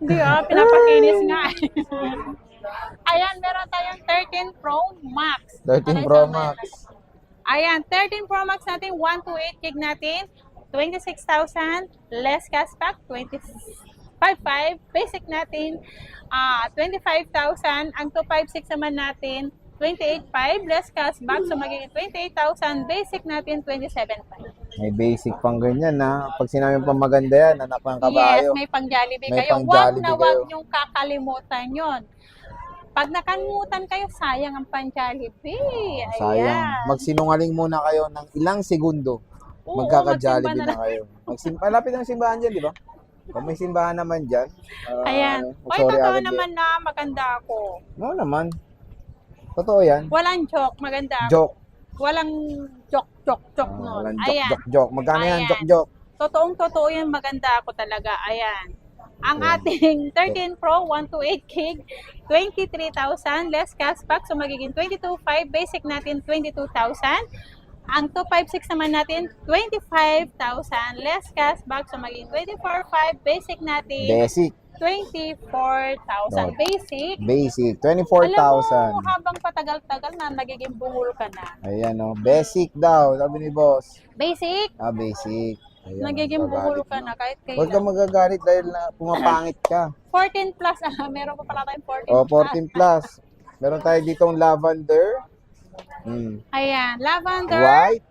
Hindi pinapakinis nga. Ayan, meron tayong 13 Pro Max. 13 Pro Max. Ayan, 13 Pro Max natin, 128 gig natin, 26,000, less cashback, 25,500, basic natin, 25,000, ang 256 naman natin, 28,500, less cashback, so magiging 28,000, basic natin, 27,500. May basic pang ganyan na. Pag sinabi pang maganda yan, anak pang Yes, kabayo. may pang Jollibee May kayo. pang Wag Jollibee na wag kayo. niyong kakalimutan yon. Pag nakalimutan kayo, sayang ang pang Jollibee. Ayan. Sayang. Magsinungaling muna kayo ng ilang segundo. Oo, Magkaka-Jollibee magsimba na kayo. Malapit ang simbahan dyan, di ba? Kung may simbahan naman dyan. Ayan. Oy, Sorry totoo agad naman na maganda ako. No naman. Totoo yan. Walang joke, maganda ako. Joke. Walang joke nun. Walang Ayan. joke. Magkano yan? Ayan. Joke. Totoo yan, maganda ako talaga. Ayan. Ang ating 13 Pro, 128 gig, 23,000, less cashback, so magiging 22,500, basic natin 22,000. Ang 256 naman natin, 25,000, less cashback, so magiging 24,500, basic natin Basic. 24,000, basic. Basic. Alam mo, 24,000. habang patagal-tagal na, nagiging bungol ka na. Ayan o. Basic daw. Sabi ni boss. Basic, Basic. Ayan, nagiging bungol magagalit ka na. na kahit Huwag kang kailan. magagalit dahil na pumapangit ka. 14 plus, meron pa pala tayong 14 O, plus. 14 plus. Meron tayo ditong lavender. Ayan, lavender, White.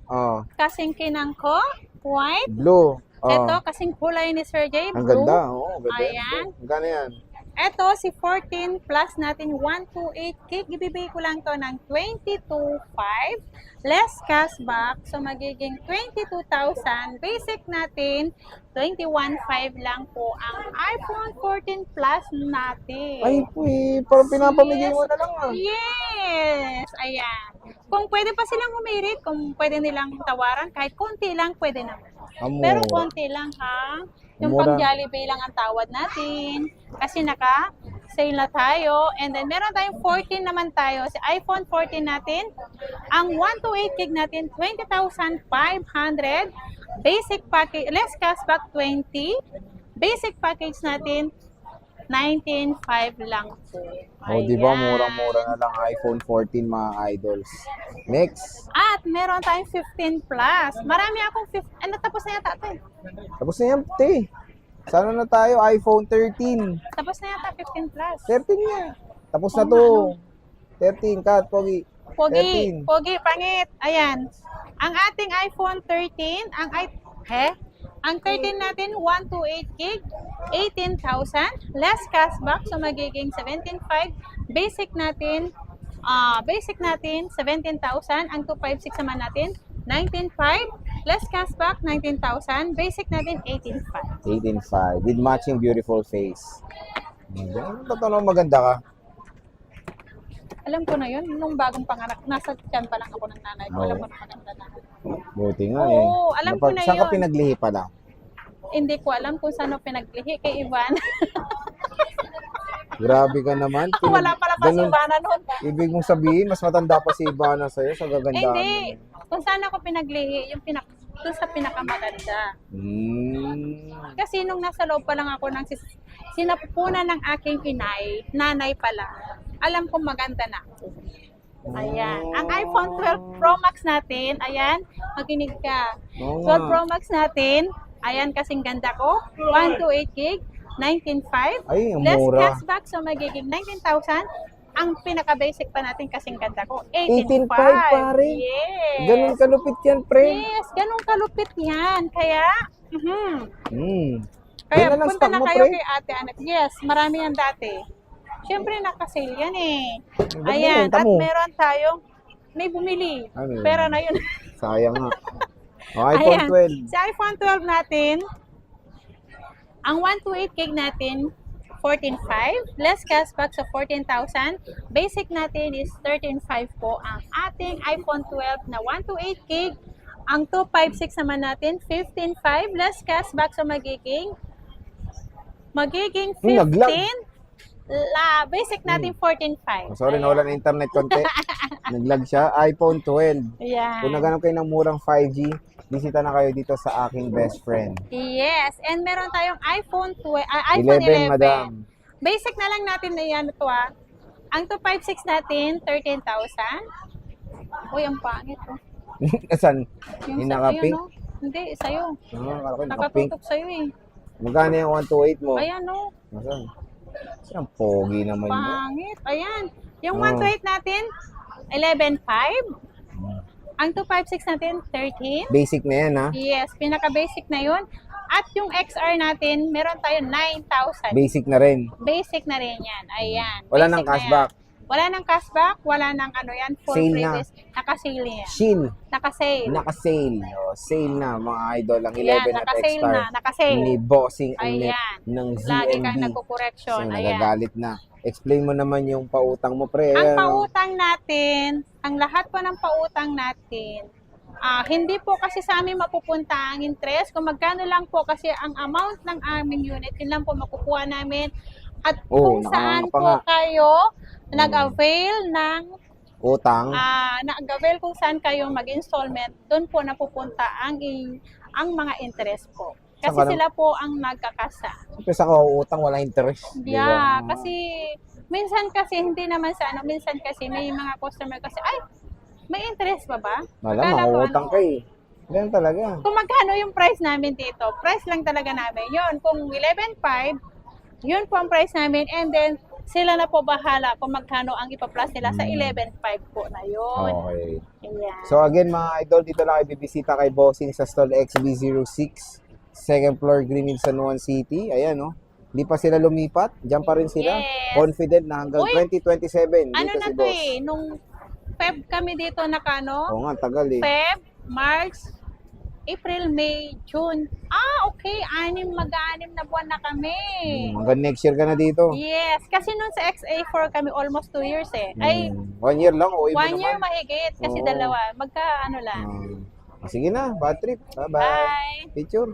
Oh, kasing kinang ko, white. blue. Oh, Ito, kasing kulay ni Sir J, ang blue. ganda. Oh, ang ganda. Ayan. Magkano yan? Ito, si 14 plus natin, 128 gig. Ibibigay ko lang to ng 22,500. Less cashback. So, magiging 22,000. Basic natin, 21,500 lang po ang iPhone 14 Plus natin. Ay, parang pinapamigay mo na lang ah. Yes! Ayan. Kung pwede pa silang humirit, kung pwede nilang tawaran, kahit konti lang, pwede naman. Amura. Pero konti lang ha. Yung Mura. pang Jollibee lang ang tawad natin. Kasi naka-sale na tayo. And then meron tayong 14 naman tayo. Si iPhone 14 natin. Ang 128 gig natin, 20,500. Basic package, less cashback 20. Basic package natin, 19,500 lang po. Oh, di ba? Ayan. Murang-mura na lang iPhone 14 mga idols. Next. At meron tayong 15 plus. Marami akong 15. Ano, tapos na yata ito eh. Tapos na yan, te. Sana na tayo, iPhone 13. Tapos na yata 15 plus. 13 nga. Tapos na Oo to. nga, 13, cut, pogi. Pogi, 13. pogi, pangit. Ayan. Ang ating iPhone 13, ang 13 natin, 128 gig, 18,000. Less cashback, so magiging 17,500. Basic natin, 17,000. Ang 256 naman natin, 19,500. Less cashback, 19,000. Basic natin, 18,500. 18.5 with matching beautiful face. Totoo maganda ka. Alam ko na yun, nung bagong panganak, nasa tiyan pa lang ako ng nanay ko. Alam ko na maganda na. Buti nga Oo, alam ko na Saan ka yun. pinaglihi pa lang? Hindi ko alam kung saan ako pinaglihi kay Ivan. Grabe ka naman. Wala pala pa si Ganun- Ivana noon. Ibig mong sabihin, mas matanda pa si Ivana sa'yo sa gagandahan. Hindi. Kung saan ako pinaglihi, yung doon sa pinakamaganda. Kasi nung nasa loob pa lang ako ng sinapupunan ng aking nanay pala, alam kong maganda na ako. Ayan. Ang iPhone 12 Pro Max natin, ayan, makinig ka. Oo 12 nga. Pro Max natin, ayan kasing ganda ko, 128 gig, 19,500. Ay, ang Less mura. cashback, so magiging 19,000. Ang pinaka-basic pa natin kasing ganda ko, 18,500 18,500. pare. Yes. Ganun kalupit yan, pre. Yes, ganun kalupit yan. Kaya, Kaya kaya lang punta stock na mo, kayo pre. kay Ate Anet. Yes, marami yan dati. Siyempre, nakasale yan eh. Ba't Ayan, binenta at mo? meron tayong, may bumili. Ano yun? Pera na yun. Sayang nga. iPhone Ayan. 12. Sa iPhone 12 natin, ang 128 gig natin, 14,500. Less cashback sa 14,000. Basic natin is 13,500 po. Ang ating iPhone 12 na 128 gig. Ang 256 naman natin, 15,500. Less cashback sa magiging 15. Naglag. Basic natin 14,500. Sorry, nawala na internet konti. Naglag siya. iPhone 12. Ayan. Kung naghanap kayo ng murang 5G, bisita na kayo dito sa aking best friend. Yes, and meron tayong iPhone 11. Madam. Basic na lang natin na yan ito ah. Ang 256 natin, 13,000. Uy, ang pangit oh. Saan? Yung Yung sa naka-pink? no? Hindi, sa'yo. Akala ko yung naka-pink. Nakatutok sa'yo eh. Magkano yung 128 mo? Ayan oh. Nasaan? Saan? Pogi naman yun. Pangit. Ayan. Yung Oh. 128 natin, 11,500. Ang 256 natin, 13. Basic na yan, ha? Yes, pinaka-basic na yun. At yung XR natin, meron tayo 9,000. Basic na rin. Basic na rin yan. Ayan. Wala Basic nang na cashback. yan. Wala nang cashback, wala nang ano yan, full Sale free na. list. Naka-sale yan. Shin. Naka-sale. Naka-sale. O, sale na, mga idol. Ang 11 Yan, at naka-sale X-Star. na. Naka-sale. Ni Bossing ang net Ayan. ng Lagi kang ZMB. nagko-correction. So, Ayan. nagagalit na. Explain mo naman yung pautang mo, pre. Ang Ayan, o. pautang natin, ang lahat po ng pautang natin, hindi po kasi sa amin mapupunta ang interest. Kung magkano lang po kasi ang amount ng aming unit, yun lang po makukuha namin. At kung saan nakakapa po nga. kayo nag-avail ng Utang. nag-avail kung saan kayo mag-installment, doon po napupunta ang mga interest po. Kasi Saan ka sila po ang nagkakasa. Siyempre sa utang, wala interest. Di Yeah, ba? kasi minsan kasi hindi naman sa ano, minsan kasi may mga customer kasi ay may interest pa ba? Wala, Akala ko, makautang ano, ka eh. Ganun talaga. Kung magkano yung price namin dito, price lang talaga namin. Yun, kung 11,500, yun po ang price namin. And then, sila na po bahala kung magkano ang ipa-plus nila sa 11,500 po na yun. Okay. Ayan. So again mga idol, dito lang kayo bibisita kay Bossing sa stall XB06, second floor, Greenhill, San Juan City. Ayan, no? Hindi pa sila lumipat. Diyan pa rin sila. Yes. Confident na hanggang Uy, 2027. ano Dito na si to Boss. eh, nung Feb kami dito nakano, Oo nga, tagal eh. Feb, March, April, May, June. Okay. Mag-anim na buwan na kami. Hanggang next year ka na dito. Yes. Kasi nung sa XA4 kami almost 2 years eh. Ay, 1 year lang. O, 1 year mahigit. Kasi Oo. dalawa. Magka ano lang. Sige na, bad trip. Bye-bye. Bye. Picture.